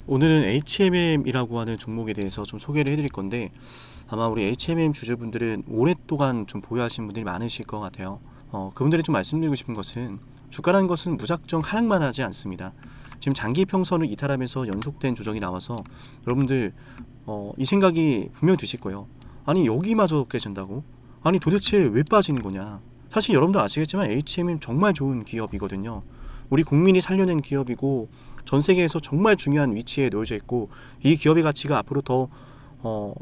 오늘은 HMM이라고 하는 종목에 대해서 좀 소개를 해드릴 건데, 아마 우리 HMM 주주분들은 오랫동안 좀 보유하신 분들이 많으실 것 같아요. 그분들이 좀 말씀드리고 싶은 것은, 주가라는 것은 무작정 하락만 하지 않습니다. 지금 장기 평선을 이탈하면서 연속된 조정이 나와서 여러분들 이 생각이 분명 드실 거예요. 아니, 여기마저 깨진다고? 아니, 도대체 왜 빠지는 거냐? 사실 여러분도 아시겠지만 HMM 정말 좋은 기업이거든요. 우리 국민이 살려낸 기업이고 전 세계에서 정말 중요한 위치에 놓여져 있고, 이 기업의 가치가 앞으로 더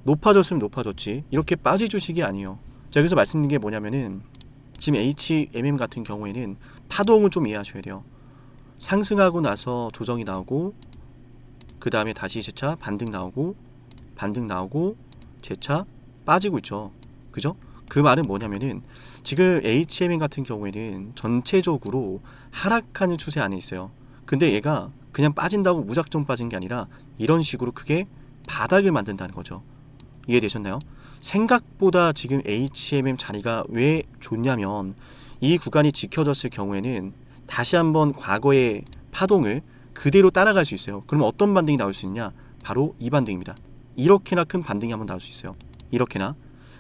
높아졌으면 높아졌지 이렇게 빠질 주식이 아니에요. 제가 그래서 말씀드린 게 뭐냐면은, 지금 HMM 같은 경우에는 파동을 좀 이해하셔야 돼요. 상승하고 나서 조정이 나오고, 그 다음에 다시 재차 반등 나오고, 반등 나오고, 재차 빠지고 있죠. 그죠? 그 말은 뭐냐면은, 지금 HMM 같은 경우에는 전체적으로 하락하는 추세 안에 있어요. 근데 얘가 그냥 빠진다고 무작정 빠진 게 아니라 이런 식으로 크게 바닥을 만든다는 거죠. 이해되셨나요? 생각보다 지금 HMM 자리가 왜 좋냐면, 이 구간이 지켜졌을 경우에는 다시 한번 과거의 파동을 그대로 따라갈 수 있어요. 그럼 어떤 반등이 나올 수 있냐? 바로 이 반등입니다. 이렇게나 큰 반등이 한번 나올 수 있어요. 이렇게나.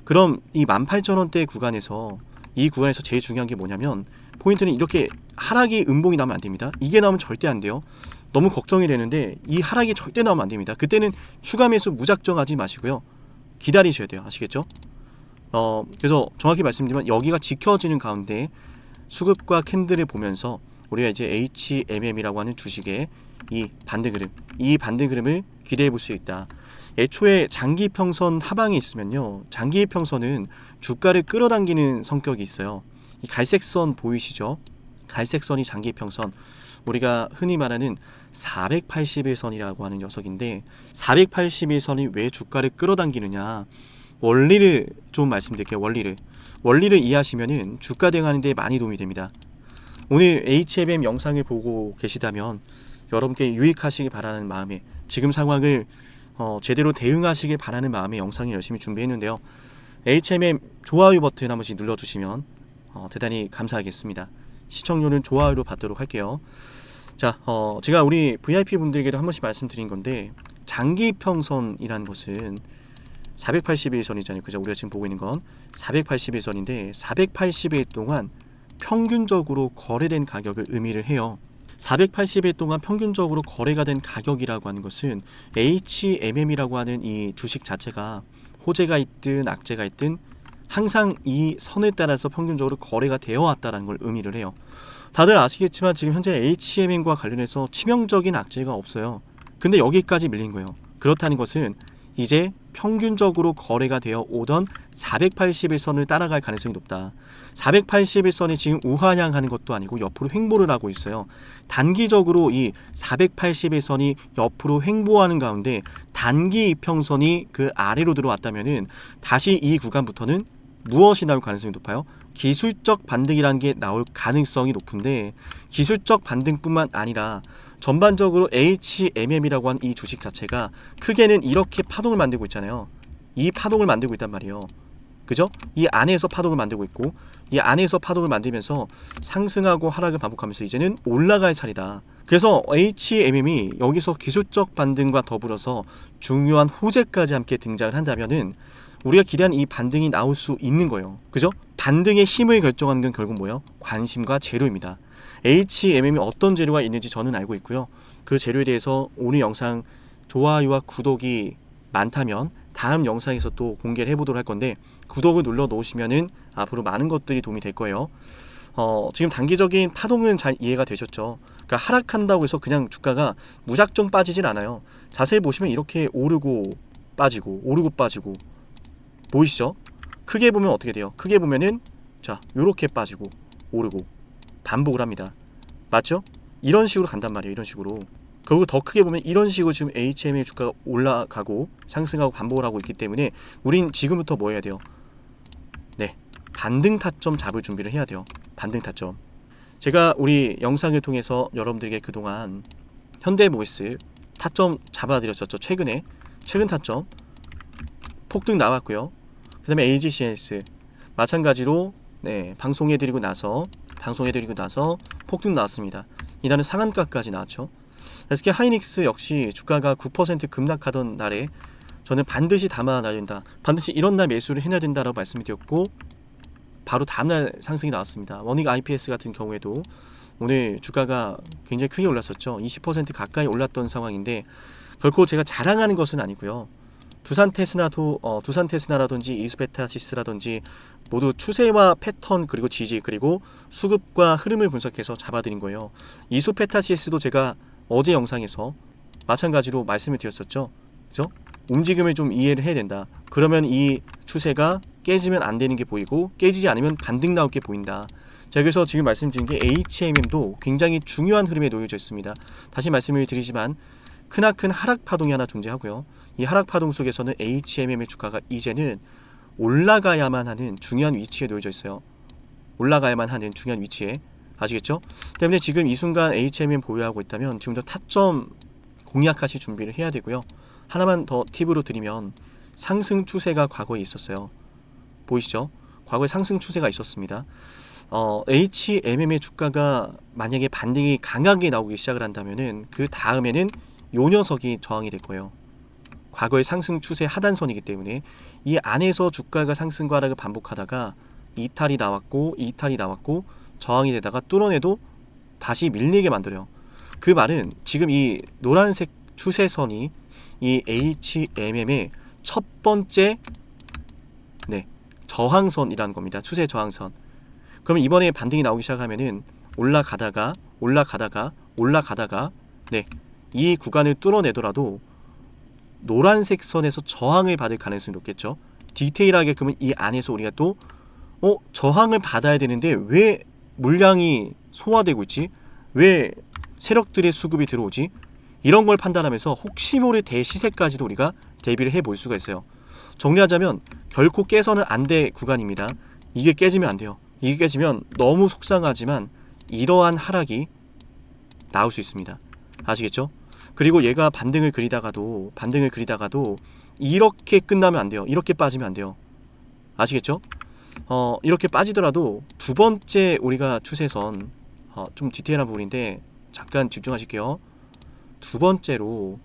그럼 이 18,000원대 구간에서, 이 구간에서 제일 중요한 게 뭐냐면, 포인트는 이렇게 하락이 음봉이 나오면 안 됩니다. 이게 나오면 절대 안 돼요. 너무 걱정이 되는데 이 하락이 절대 나오면 안 됩니다. 그때는 추가 매수 무작정 하지 마시고요. 기다리셔야 돼요. 아시겠죠? 그래서 정확히 말씀드리면, 여기가 지켜지는 가운데 수급과 캔들을 보면서 우리가 이제 HMM이라고 하는 주식의 이 반등 흐름을 기대해 볼 수 있다. 애초에 장기 평선 하방에 있으면요, 장기 평선은 주가를 끌어당기는 성격이 있어요. 이 갈색 선 보이시죠? 갈색 선이 장기 평선, 우리가 흔히 말하는 481선이라고 하는 녀석인데, 481선이 왜 주가를 끌어당기느냐, 원리를 좀 말씀드릴게요. 원리를 이해하시면은 주가 대응하는 데 많이 도움이 됩니다. 오늘 HMM 영상을 보고 계시다면 여러분께 유익하시길 바라는 마음에, 지금 상황을 제대로 대응하시길 바라는 마음에 영상을 열심히 준비했는데요. HMM 좋아요 버튼 한 번씩 눌러주시면 대단히 감사하겠습니다. 시청료는 좋아요로 받도록 할게요. 자, 제가 우리 VIP 분들에게도 한 번씩 말씀드린 건데, 장기 평선이라는 것은 481선이잖아요. 그죠? 우리가 지금 보고 있는 건 481선인데, 480일 동안 평균적으로 거래된 가격을 의미를 해요. 480일 동안 평균적으로 거래가 된 가격이라고 하는 것은 HMM이라고 하는 이 주식 자체가 호재가 있든 악재가 있든 항상 이 선에 따라서 평균적으로 거래가 되어 왔다는 걸 의미를 해요. 다들 아시겠지만 지금 현재 HMM과 관련해서 치명적인 악재가 없어요. 근데 여기까지 밀린 거예요. 그렇다는 것은 이제 평균적으로 거래가 되어 오던 481선을 따라갈 가능성이 높다. 481선이 지금 우하향하는 것도 아니고 옆으로 횡보를 하고 있어요. 단기적으로 이 481선이 옆으로 횡보하는 가운데 단기 이평선이 그 아래로 들어왔다면은 다시 이 구간부터는 무엇이 나올 가능성이 높아요? 기술적 반등이라는 게 나올 가능성이 높은데, 기술적 반등뿐만 아니라 전반적으로 HMM이라고 하는 이 주식 자체가 크게는 이렇게 파동을 만들고 있잖아요. 이 파동을 만들고 있단 말이에요. 그죠? 이 안에서 파동을 만들고 있고, 이 안에서 파동을 만들면서 상승하고 하락을 반복하면서 이제는 올라갈 차례다. 그래서 HMM이 여기서 기술적 반등과 더불어서 중요한 호재까지 함께 등장을 한다면은 우리가 기대한 이 반등이 나올 수 있는 거예요. 그죠? 반등의 힘을 결정하는 건 결국 뭐예요? 관심과 재료입니다. HMM이 어떤 재료가 있는지 저는 알고 있고요. 그 재료에 대해서 오늘 영상 좋아요와 구독이 많다면 다음 영상에서 또 공개를 해보도록 할 건데, 구독을 눌러 놓으시면은 앞으로 많은 것들이 도움이 될 거예요. 지금 단기적인 파동은 잘 이해가 되셨죠? 그러니까 하락한다고 해서 그냥 주가가 무작정 빠지진 않아요. 자세히 보시면 이렇게 오르고 빠지고 오르고 빠지고 보이시죠? 크게 보면 어떻게 돼요? 크게 보면은 자, 요렇게 빠지고 오르고 반복을 합니다. 맞죠? 이런 식으로 간단 말이에요. 이런 식으로. 그리고 더 크게 보면 이런 식으로 지금 HM의 주가가 올라가고 상승하고 반복을 하고 있기 때문에 우린 지금부터 뭐 해야 돼요? 네, 반등 타점 잡을 준비를 해야 돼요. 반등 타점. 제가 우리 영상을 통해서 여러분들에게 그동안 현대모비스 타점 잡아드렸었죠. 최근 타점 폭등 나왔고요. 그 다음에 AGCS 마찬가지로 방송해드리고 나서 폭등 나왔습니다. 이날은 상한가까지 나왔죠. SK 하이닉스 역시 주가가 9% 급락하던 날에 저는 반드시 담아놔야 된다, 반드시 이런 날 매수를 해놔야 된다라고 말씀을 드렸고 바로 다음날 상승이 나왔습니다. 원익 IPS 같은 경우에도 오늘 주가가 굉장히 크게 올랐었죠. 20% 가까이 올랐던 상황인데 결코 제가 자랑하는 것은 아니고요. 두산 테스나라든지 이수페타시스라든지 모두 추세와 패턴 그리고 지지 그리고 수급과 흐름을 분석해서 잡아드린 거예요. 이수페타시스도 제가 어제 영상에서 마찬가지로 말씀을 드렸었죠. 그죠? 움직임을 좀 이해를 해야 된다. 그러면 이 추세가 깨지면 안 되는 게 보이고 깨지지 않으면 반등 나올 게 보인다. 자, 그래서 지금 말씀드린 게 HMM도 굉장히 중요한 흐름에 놓여져 있습니다. 다시 말씀을 드리지만 크나큰 하락 파동이 하나 존재하고요. 이 하락 파동 속에서는 HMM의 주가가 이제는 올라가야만 하는 중요한 위치에 놓여져 있어요. 올라가야만 하는 중요한 위치에, 아시겠죠? 때문에 지금 이 순간 HMM 보유하고 있다면 지금부터 타점 공략하실 준비를 해야 되고요. 하나만 더 팁으로 드리면 상승 추세가 과거에 있었어요. 보이시죠? 과거에 상승 추세가 있었습니다. HMM의 주가가 만약에 반등이 강하게 나오기 시작을 한다면은 그 다음에는 요 녀석이 저항이 될 거예요. 과거의 상승 추세 하단선이기 때문에 이 안에서 주가가 상승과 하락을 반복하다가 이탈이 나왔고 저항이 되다가 뚫어내도 다시 밀리게 만들어요. 그 말은 지금 이 노란색 추세선이 이 HMM의 첫 번째 저항선이라는 겁니다. 추세 저항선. 그러면 이번에 반등이 나오기 시작하면은 올라가다가 이 구간을 뚫어내더라도 노란색 선에서 저항을 받을 가능성이 높겠죠. 디테일하게 그러면 이 안에서 우리가 또 저항을 받아야 되는데 왜 물량이 소화되고 있지? 왜 세력들의 수급이 들어오지? 이런 걸 판단하면서 혹시 모를 대시세까지도 우리가 대비를 해볼 수가 있어요. 정리하자면 결코 깨서는 안 될 구간입니다. 이게 깨지면 안 돼요. 이게 깨지면 너무 속상하지만 이러한 하락이 나올 수 있습니다. 아시겠죠? 그리고 얘가 반등을 그리다가도 이렇게 끝나면 안 돼요. 이렇게 빠지면 안 돼요. 아시겠죠? 이렇게 빠지더라도 두 번째 우리가 추세선, 좀 디테일한 부분인데 잠깐 집중하실게요. 두 번째로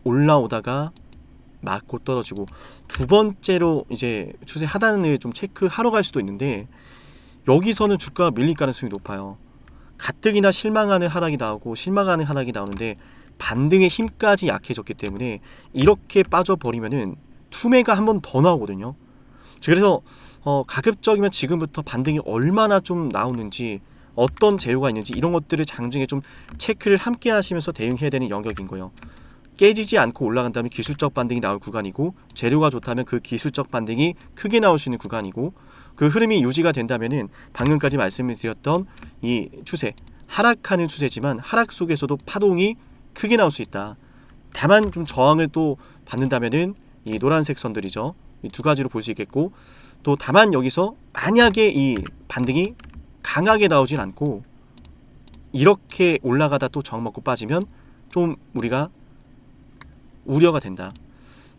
올라오다가 맞고 떨어지고 두 번째로 이제 추세 하단을 좀 체크하러 갈 수도 있는데 여기서는 주가가 밀릴 가능성이 높아요. 가뜩이나 실망하는 하락이 나오는데 반등의 힘까지 약해졌기 때문에 이렇게 빠져버리면은 투매가 한 번 더 나오거든요. 그래서 가급적이면 지금부터 반등이 얼마나 좀 나오는지, 어떤 재료가 있는지 이런 것들을 장중에 좀 체크를 함께 하시면서 대응해야 되는 영역인 거예요. 깨지지 않고 올라간다면 기술적 반등이 나올 구간이고, 재료가 좋다면 그 기술적 반등이 크게 나올 수 있는 구간이고, 그 흐름이 유지가 된다면은 방금까지 말씀을 드렸던 이 추세, 하락하는 추세지만 하락 속에서도 파동이 크게 나올 수 있다. 다만 좀 저항을 또 받는다면은 이 노란색 선들이죠. 이 두 가지로 볼 수 있겠고, 또 다만 여기서 만약에 이 반등이 강하게 나오진 않고 이렇게 올라가다 또 저항 먹고 빠지면 좀 우리가 우려가 된다.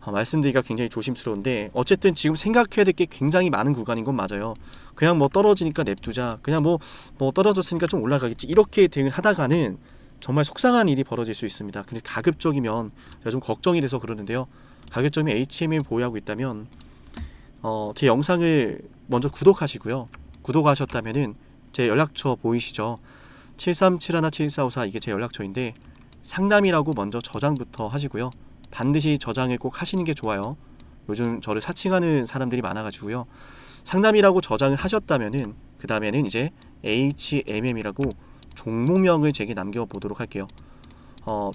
말씀드리기가 굉장히 조심스러운데 어쨌든 지금 생각해야 될 게 굉장히 많은 구간인 건 맞아요. 그냥 뭐 떨어지니까 냅두자, 그냥 뭐 떨어졌으니까 좀 올라가겠지, 이렇게 대응을 하다가는 정말 속상한 일이 벌어질 수 있습니다. 근데 가급적이면 제가 좀 걱정이 돼서 그러는데요. 가급적이면 HMM 보유하고 있다면 제 영상을 먼저 구독하시고요. 구독하셨다면은 제 연락처 보이시죠? 7371-7454 이게 제 연락처인데 상담이라고 먼저 저장부터 하시고요. 반드시 저장을 꼭 하시는 게 좋아요. 요즘 저를 사칭하는 사람들이 많아가지고요. 상담이라고 저장을 하셨다면은 그 다음에는 이제 HMM이라고 종목명을 제게 남겨보도록 할게요.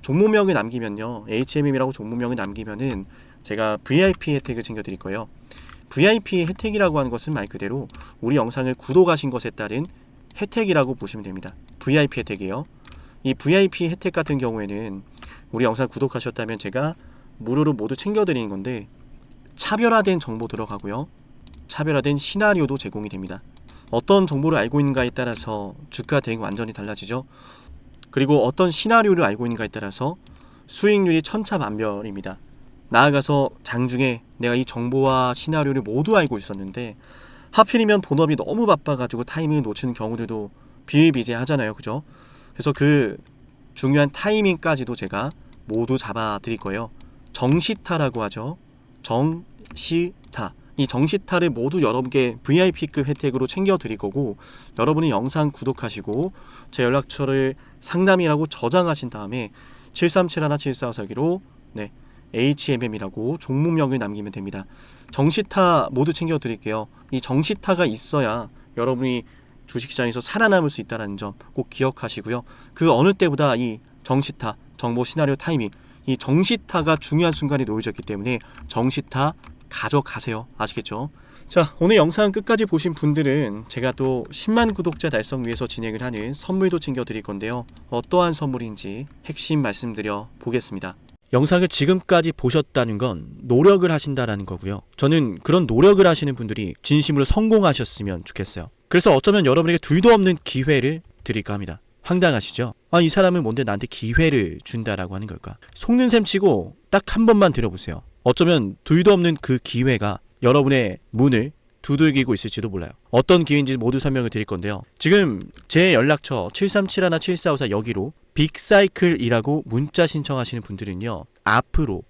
종목명을 남기면요, HMM이라고 종목명을 남기면은 제가 VIP 혜택을 챙겨드릴 거예요. VIP 혜택이라고 하는 것은 말 그대로 우리 영상을 구독하신 것에 따른 혜택이라고 보시면 됩니다. VIP 혜택이에요. 이 VIP 혜택 같은 경우에는 우리 영상 구독하셨다면 제가 무료로 모두 챙겨드리는 건데 차별화된 정보 들어가고요. 차별화된 시나리오도 제공이 됩니다. 어떤 정보를 알고 있는가에 따라서 주가 대응이 완전히 달라지죠. 그리고 어떤 시나리오를 알고 있는가에 따라서 수익률이 천차만별입니다. 나아가서 장중에 내가 이 정보와 시나리오를 모두 알고 있었는데 하필이면 본업이 너무 바빠가지고 타이밍을 놓치는 경우들도 비일비재하잖아요. 그죠? 그래서 그 중요한 타이밍까지도 제가 모두 잡아 드릴 거예요. 정시타라고 하죠. 정시타. 이 정시타를 모두 여러분께 VIP급 혜택으로 챙겨 드릴 거고, 여러분이 영상 구독하시고 제 연락처를 상담이라고 저장하신 다음에 737-17444기로 HMM이라고 종목명을 남기면 됩니다. 정시타 모두 챙겨 드릴게요. 이 정시타가 있어야 여러분이 주식시장에서 살아남을 수 있다는 점 꼭 기억하시고요. 그 어느 때보다 이 정시타, 정보 시나리오 타이밍, 이 정시타가 중요한 순간이 놓여졌기 때문에 정시타 가져가세요. 아시겠죠? 자, 오늘 영상 끝까지 보신 분들은 제가 또 10만 구독자 달성 위해서 진행을 하는 선물도 챙겨 드릴 건데요. 어떠한 선물인지 핵심 말씀드려 보겠습니다. 영상을 지금까지 보셨다는 건 노력을 하신다라는 거고요. 저는 그런 노력을 하시는 분들이 진심으로 성공하셨으면 좋겠어요. 그래서 어쩌면 여러분에게 둘도 없는 기회를 드릴까 합니다. 황당하시죠? 이 사람은 뭔데 나한테 기회를 준다라고 하는 걸까? 속는 셈 치고 딱 한 번만 들어보세요. 어쩌면 둘도 없는 그 기회가 여러분의 문을 두들기고 있을지도 몰라요. 어떤 기회인지 모두 설명을 드릴 건데요. 지금 제 연락처 737-17454 여기로 빅사이클이라고 문자 신청하시는 분들은요, 앞으로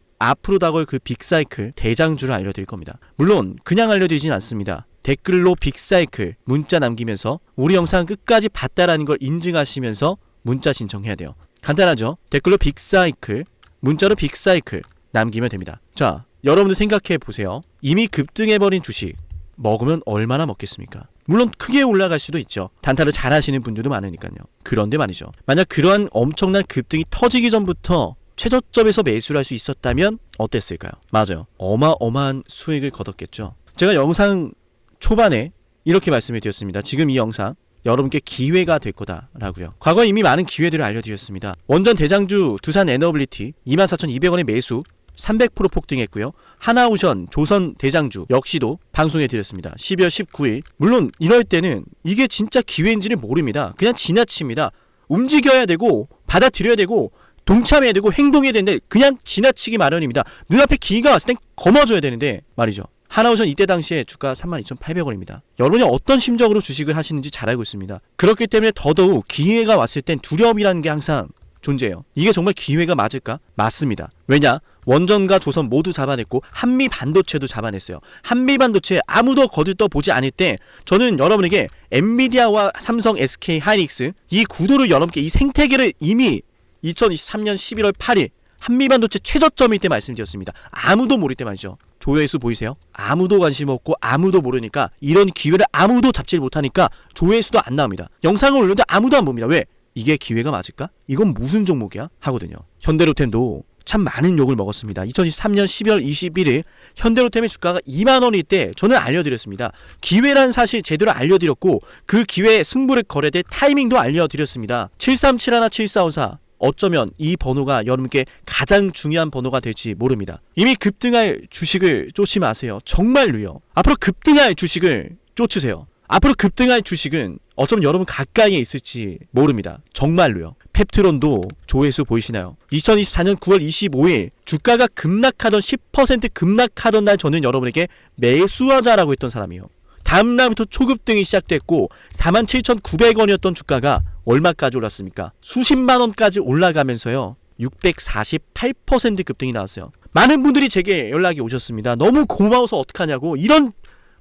다가올 그 빅사이클 대장주를 알려드릴 겁니다. 물론 그냥 알려드리진 않습니다. 댓글로 빅사이클 문자 남기면서 우리 영상 끝까지 봤다라는 걸 인증하시면서 문자 신청해야 돼요. 간단하죠? 댓글로 빅사이클, 문자로 빅사이클 남기면 됩니다. 자, 여러분들 생각해 보세요. 이미 급등해버린 주식 먹으면 얼마나 먹겠습니까? 물론 크게 올라갈 수도 있죠. 단타를 잘 하시는 분들도 많으니까요. 그런데 말이죠, 만약 그러한 엄청난 급등이 터지기 전부터 최저점에서 매수를 할 수 있었다면 어땠을까요? 맞아요. 어마어마한 수익을 거뒀겠죠. 제가 영상 초반에 이렇게 말씀을 드렸습니다. 지금 이 영상 여러분께 기회가 될 거다라고요. 과거에 이미 많은 기회들을 알려드렸습니다. 원전 대장주 두산 에너빌리티 24,200원의 매수 300% 폭등했고요. 하나오션 조선 대장주 역시도 방송해 드렸습니다. 12월 19일. 물론 이럴 때는 이게 진짜 기회인지를 모릅니다. 그냥 지나칩니다. 움직여야 되고 받아들여야 되고 동참해야 되고 행동해야 되는데 그냥 지나치기 마련입니다. 눈앞에 기회가 왔을 땐 거머줘야 되는데 말이죠. 하나오션 이때 당시에 주가 32,800원입니다. 여러분이 어떤 심정으로 주식을 하시는지 잘 알고 있습니다. 그렇기 때문에 더더욱 기회가 왔을 땐 두려움이라는 게 항상 존재해요. 이게 정말 기회가 맞을까? 맞습니다. 왜냐? 원전과 조선 모두 잡아냈고 한미 반도체도 잡아냈어요. 한미 반도체 아무도 거들떠보지 않을 때 저는 여러분에게 엔비디아와 삼성, SK 하이닉스 이 구도를 여러분께 이 생태계를 이미 2023년 11월 8일 한미 반도체 최저점일 때 말씀드렸습니다. 아무도 모를 때 말이죠. 조회수 보이세요? 아무도 관심 없고 아무도 모르니까 이런 기회를 아무도 잡지 못하니까 조회수도 안 나옵니다. 영상을 올렸는데 아무도 안 봅니다. 왜? 이게 기회가 맞을까? 이건 무슨 종목이야? 하거든요. 현대로템도 참 많은 욕을 먹었습니다. 2023년 12월 21일 현대로템의 주가가 2만원일 때 저는 알려드렸습니다. 기회란 사실 제대로 알려드렸고 그 기회에 승부를 걸어야 될 타이밍도 알려드렸습니다. 737-17454 어쩌면 이 번호가 여러분께 가장 중요한 번호가 될지 모릅니다. 이미 급등할 주식을 쫓지 마세요. 정말로요. 앞으로 급등할 주식을 쫓으세요. 앞으로 급등할 주식은 어쩌면 여러분 가까이에 있을지 모릅니다. 정말로요. 펩트론도 조회수 보이시나요? 2024년 9월 25일 주가가 급락하던 10% 급락하던 날 저는 여러분에게 매수하자라고 했던 사람이에요. 다음 날부터 초급등이 시작됐고 47,900원이었던 주가가 얼마까지 올랐습니까? 수십만 원까지 올라가면서요. 648% 급등이 나왔어요. 많은 분들이 제게 연락이 오셨습니다. 너무 고마워서 어떡하냐고. 이런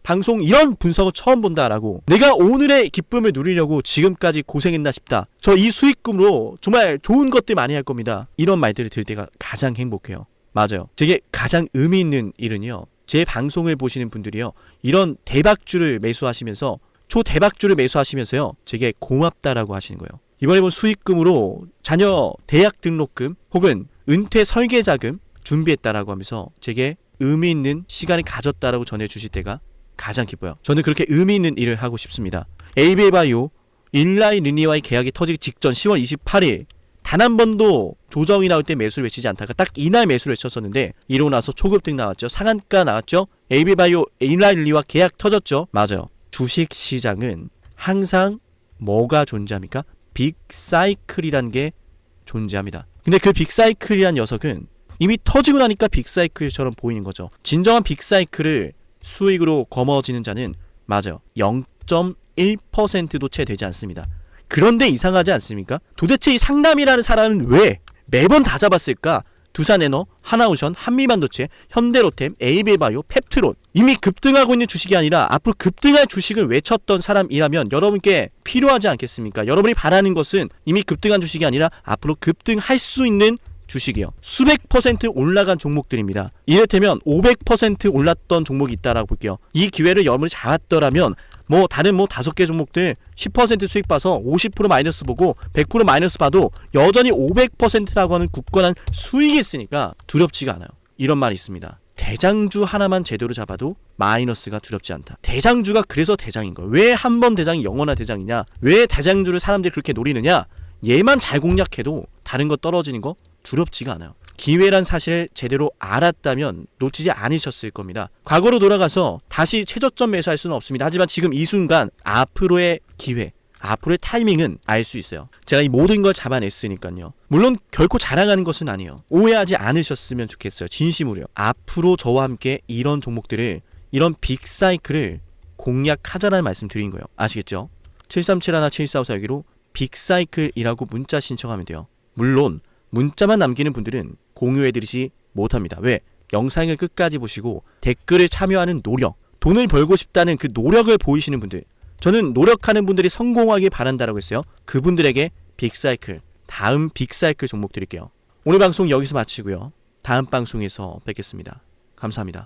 방송, 이런 분석을 처음 본다라고. 내가 오늘의 기쁨을 누리려고 지금까지 고생했나 싶다. 저 이 수익금으로 정말 좋은 것들 많이 할 겁니다. 이런 말들을 들을 때가 가장 행복해요. 맞아요. 제게 가장 의미 있는 일은요, 제 방송을 보시는 분들이요, 이런 대박주를 매수하시면서 초대박주를 매수하시면서요, 제게 고맙다라고 하시는 거예요. 이번에 본 수익금으로 자녀 대학 등록금 혹은 은퇴 설계자금 준비했다라고 하면서 제게 의미 있는 시간을 가졌다라고 전해주실 때가 가장 기뻐요. 저는 그렇게 의미 있는 일을 하고 싶습니다. 에이비바이오 일라이 리니와의 계약이 터지기 직전 10월 28일 단 한 번도 조정이 나올 때 매수를 외치지 않다가 딱 이날 매수를 외쳤었는데 이러고 나서 초급등 나왔죠. 상한가 나왔죠. 에이비바이오 일라이 리니와 계약 터졌죠. 맞아요. 주식시장은 항상 뭐가 존재합니까? 빅사이클이란 게 존재합니다. 근데 그 빅사이클이란 녀석은 이미 터지고 나니까 빅사이클처럼 보이는 거죠. 진정한 빅사이클을 수익으로 거머쥐는 자는 맞아요. 0.1%도 채 되지 않습니다. 그런데 이상하지 않습니까? 도대체 이 상남이라는 사람은 왜 매번 다 잡았을까? 두산에너, 하나오션, 한미반도체, 현대로템, 에이비바이오, 펩트론. 이미 급등하고 있는 주식이 아니라 앞으로 급등할 주식을 외쳤던 사람이라면 여러분께 필요하지 않겠습니까? 여러분이 바라는 것은 이미 급등한 주식이 아니라 앞으로 급등할 수 있는 주식이요. 수백 퍼센트 올라간 종목들입니다. 이를테면 500% 올랐던 종목이 있다라고 볼게요. 이 기회를 여러분이 잡았더라면 다른 5개 종목들 10% 수익 봐서 50% 마이너스 보고 100% 마이너스 봐도 여전히 500%라고 하는 굳건한 수익이 있으니까 두렵지가 않아요. 이런 말이 있습니다. 대장주 하나만 제대로 잡아도 마이너스가 두렵지 않다. 대장주가 그래서 대장인 거예요. 왜 한 번 대장이 영원한 대장이냐? 왜 대장주를 사람들이 그렇게 노리느냐? 얘만 잘 공략해도 다른 거 떨어지는 거 두렵지가 않아요. 기회란 사실을 제대로 알았다면 놓치지 않으셨을 겁니다. 과거로 돌아가서 다시 최저점 매수할 수는 없습니다. 하지만 지금 이 순간 앞으로의 기회, 앞으로의 타이밍은 알 수 있어요. 제가 이 모든 걸 잡아냈으니까요. 물론 결코 자랑하는 것은 아니에요. 오해하지 않으셨으면 좋겠어요. 진심으로요. 앞으로 저와 함께 이런 종목들을, 이런 빅사이클을 공략하자라는 말씀 드린 거예요. 아시겠죠? 7371-7454 여기로 빅사이클이라고 문자 신청하면 돼요. 물론 문자만 남기는 분들은 공유해드리지 못합니다. 왜? 영상을 끝까지 보시고 댓글을 참여하는 노력, 돈을 벌고 싶다는 그 노력을 보이시는 분들, 저는 노력하는 분들이 성공하길 바란다라고 했어요. 그분들에게 빅사이클, 다음 빅사이클 종목 드릴게요. 오늘 방송 여기서 마치고요. 다음 방송에서 뵙겠습니다. 감사합니다.